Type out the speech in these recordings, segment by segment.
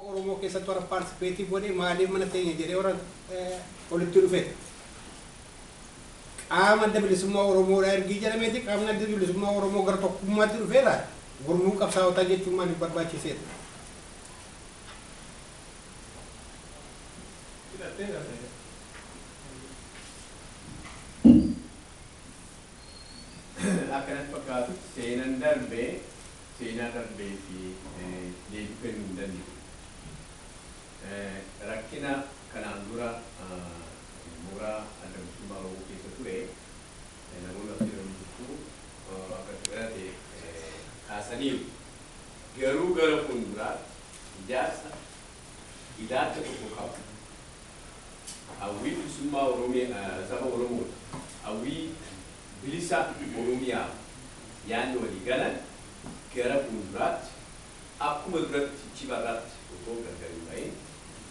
Oromoo keessatti warra paartisipeetii godhee maaliif mana teenya jedhee warra walitti dhufe qaama adda bilisummaa Oromoodhaa ergii jedhameeti qaamni adda bilisummaa Oromoo gara tokkummaatti dhufeera gurmuu qabsaa'otaa jechuun maaliif barbaachiseedha. Akkanatti fakkaatu seenaan darbee fi deebii kennuu hin danda'u. Rakkina kanaan dura mooraa adda bilisummaa Oromoo keessa ture namoonni asirratti jirtu akka birate kaasaniiru. Garuu gara fuulduraatti ijaarsa ilaalcha tokko qabu. Hawwii bilisummaa saba Oromoo hawwii bilisa Oromiyaa yaadni walii galan gara fuulduraatti akkuma duratti cibarratti otoo gargar hin bahin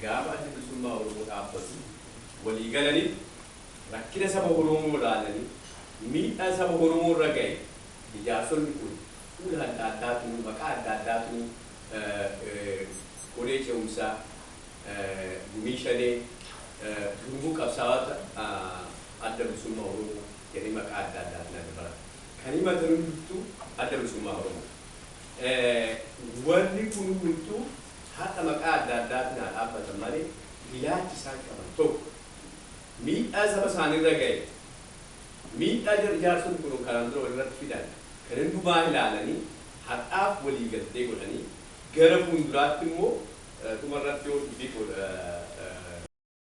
gaafa adda bilisummaa Oromoo dhaabbatu walii galaniif rakkina saba Oromoo ilaalanii miidhaa saba Oromoo irra ga'e ijaarsonni kun fuula adda addaatu maqaa adda addaatu qoree ce'umsaa gumii shanee gurmuu qabsaa'ota adda bilisummaa Oromoo jedhee maqaa adda addaatiin adda bara. Kan himatan hundumtuu adda bilisummaa Oromoo. Wanni kun hundumtuu haadha maqaa adda addaatiin haa dhaabbatan malee ilaalchi isaan qaban tokko miidhaa saba isaaniirra ga'e miidhaa ijaarsonni kun kanaan dura walirratti fidan kan hundumaa ilaalanii hadhaaf walii galtee godhanii gara fuulduraatti immoo dhumarratti yoo dubbii